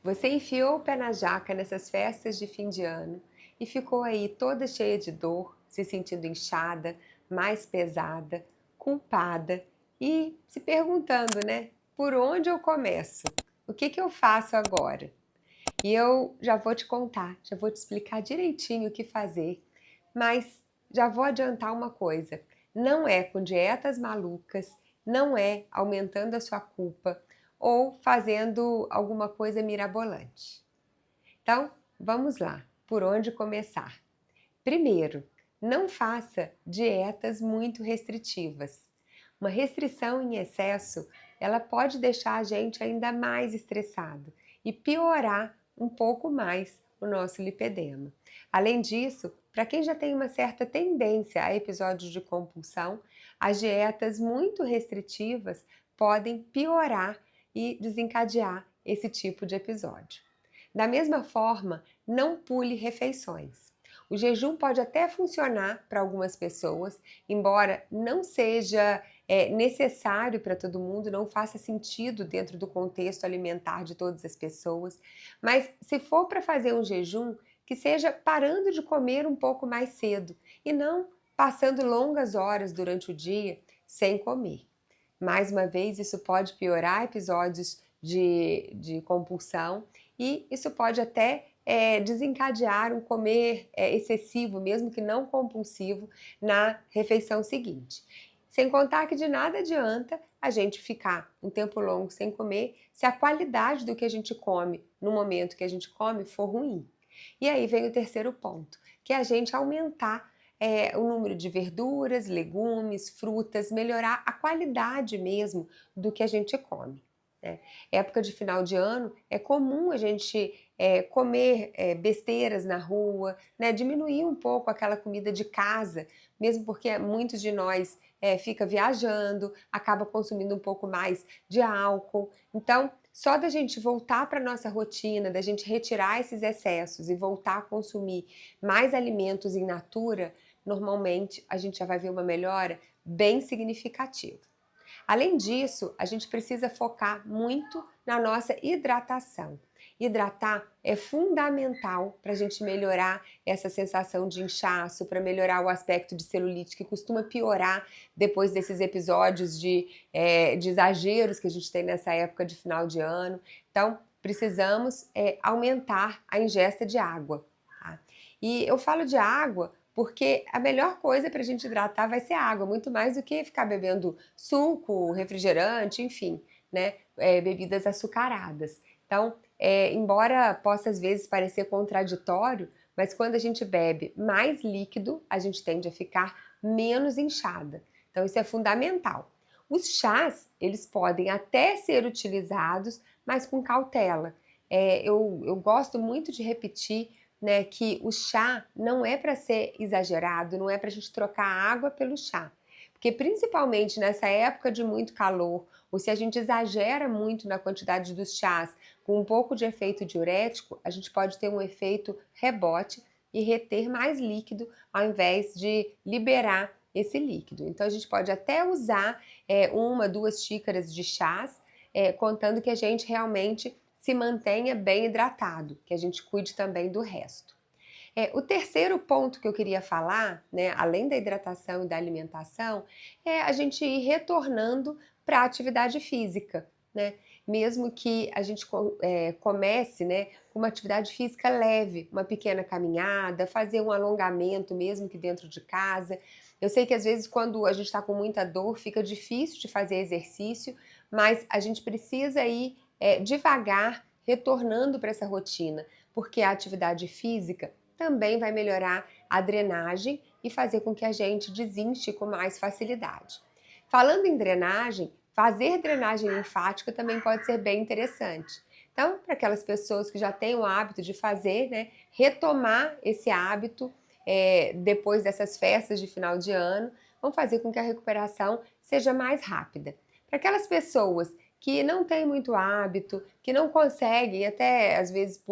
Você enfiou o pé na jaca nessas festas de fim de ano e ficou aí toda cheia de dor, se sentindo inchada, mais pesada, culpada e se perguntando, né? Por onde eu começo? O que eu faço agora? E eu já vou te contar, já vou te explicar direitinho o que fazer, mas já vou adiantar uma coisa: não é com dietas malucas, não é aumentando a sua culpa ou fazendo alguma coisa mirabolante. Então, vamos lá. Por onde começar? Primeiro, não faça dietas muito restritivas. Uma restrição em excesso, ela pode deixar a gente ainda mais estressado e piorar um pouco mais o nosso lipedema. Além disso, para quem já tem uma certa tendência a episódios de compulsão, as dietas muito restritivas podem piorar e desencadear esse tipo de episódio. Da mesma forma, não pule refeições. O jejum pode até funcionar para algumas pessoas, embora não seja necessário para todo mundo, não faça sentido dentro do contexto alimentar de todas as pessoas. Mas se for para fazer um jejum, que seja parando de comer um pouco mais cedo e não passando longas horas durante o dia sem comer. Mais uma vez, isso pode piorar episódios de compulsão e isso pode até desencadear um comer excessivo, mesmo que não compulsivo, na refeição seguinte. Sem contar que de nada adianta a gente ficar um tempo longo sem comer se a qualidade do que a gente come no momento que a gente come for ruim. E aí vem o terceiro ponto, que é a gente aumentar o número de verduras, legumes, frutas, melhorar a qualidade mesmo do que a gente come. Né? Época de final de ano, é comum a gente comer besteiras na rua, né? Diminuir um pouco aquela comida de casa, mesmo porque muitos de nós fica viajando, acaba consumindo um pouco mais de álcool. Então, só da gente voltar para a nossa rotina, da gente retirar esses excessos e voltar a consumir mais alimentos in natura, normalmente a gente já vai ver uma melhora bem significativa. Além disso, a gente precisa focar muito na nossa hidratação. Hidratar é fundamental para a gente melhorar essa sensação de inchaço, para melhorar o aspecto de celulite, que costuma piorar depois desses episódios de exageros que a gente tem nessa época de final de ano. Então, precisamos aumentar a ingesta de água. Tá? E eu falo de água porque a melhor coisa para a gente hidratar vai ser água, muito mais do que ficar bebendo suco, refrigerante, enfim, né? Bebidas açucaradas. Então, embora possa às vezes parecer contraditório, mas quando a gente bebe mais líquido, a gente tende a ficar menos inchada. Então, isso é fundamental. Os chás, eles podem até ser utilizados, mas com cautela. Eu gosto muito de repetir, né, que o chá não é para ser exagerado, não é para a gente trocar água pelo chá. Porque principalmente nessa época de muito calor, ou se a gente exagera muito na quantidade dos chás com um pouco de efeito diurético, a gente pode ter um efeito rebote e reter mais líquido ao invés de liberar esse líquido. Então a gente pode até usar uma, duas xícaras de chás, contando que a gente realmente se mantenha bem hidratado, que a gente cuide também do resto. O terceiro ponto que eu queria falar, né, além da hidratação e da alimentação, é a gente ir retornando para a atividade física, né? Mesmo que a gente comece, né, com uma atividade física leve, uma pequena caminhada, fazer um alongamento mesmo que dentro de casa. Eu sei que às vezes quando a gente está com muita dor fica difícil de fazer exercício, mas a gente precisa ir devagar, retornando para essa rotina, porque a atividade física também vai melhorar a drenagem e fazer com que a gente desinche com mais facilidade. Falando em drenagem, fazer drenagem linfática também pode ser bem interessante. Então, para aquelas pessoas que já têm o hábito de fazer, né, retomar esse hábito depois dessas festas de final de ano, vão fazer com que a recuperação seja mais rápida. Para aquelas pessoas que não têm muito hábito, que não conseguem, até às vezes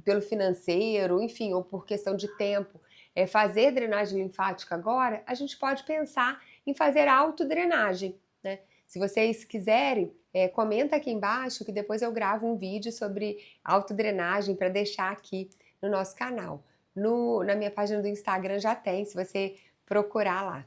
pelo financeiro, enfim, ou por questão de tempo, fazer drenagem linfática agora, a gente pode pensar em fazer autodrenagem, né? Se vocês quiserem, comenta aqui embaixo que depois eu gravo um vídeo sobre autodrenagem para deixar aqui no nosso canal. Na minha página do Instagram já tem, se você procurar lá.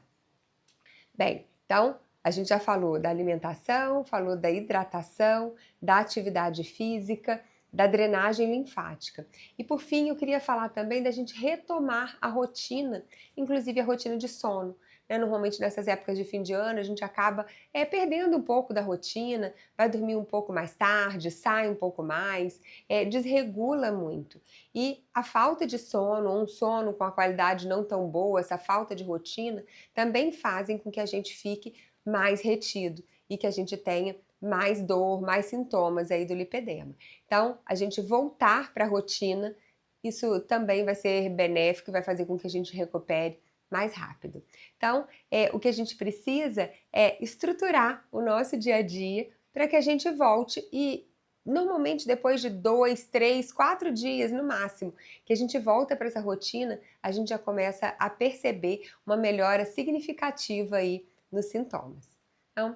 Bem, então a gente já falou da alimentação, falou da hidratação, da atividade física, da drenagem linfática. E por fim, eu queria falar também da gente retomar a rotina, inclusive a rotina de sono. Normalmente nessas épocas de fim de ano a gente acaba perdendo um pouco da rotina, vai dormir um pouco mais tarde, sai um pouco mais, desregula muito. E a falta de sono, ou um sono com a qualidade não tão boa, essa falta de rotina, também fazem com que a gente fique mais retido e que a gente tenha mais dor, mais sintomas aí do lipedema. Então, a gente voltar para a rotina, isso também vai ser benéfico e vai fazer com que a gente recupere mais rápido. Então, o que a gente precisa é estruturar o nosso dia a dia para que a gente volte e normalmente depois de 2, 3, 4 dias no máximo que a gente volta para essa rotina, a gente já começa a perceber uma melhora significativa aí nos sintomas. Então,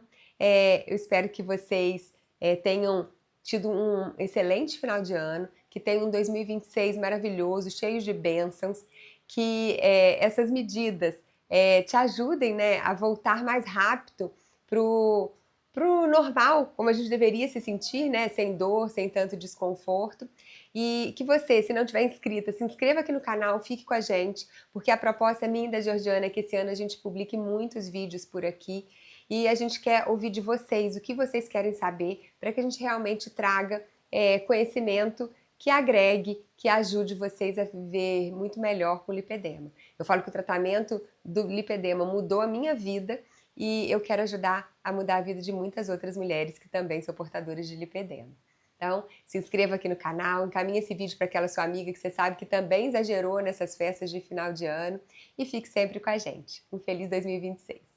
eu espero que vocês tenham tido um excelente final de ano, que tenham um 2026 maravilhoso, cheio de bênçãos, que essas medidas te ajudem, né, a voltar mais rápido pro normal, como a gente deveria se sentir, né, sem dor, sem tanto desconforto. E que você, se não tiver inscrita, se inscreva aqui no canal, fique com a gente, porque a proposta minha e da Georgiana é que esse ano a gente publique muitos vídeos por aqui e a gente quer ouvir de vocês, o que vocês querem saber, para que a gente realmente traga conhecimento que agregue, que ajude vocês a viver muito melhor com o lipedema. Eu falo que o tratamento do lipedema mudou a minha vida e eu quero ajudar a mudar a vida de muitas outras mulheres que também são portadoras de lipedema. Então, se inscreva aqui no canal, encaminhe esse vídeo para aquela sua amiga que você sabe que também exagerou nessas festas de final de ano e fique sempre com a gente. Um feliz 2026!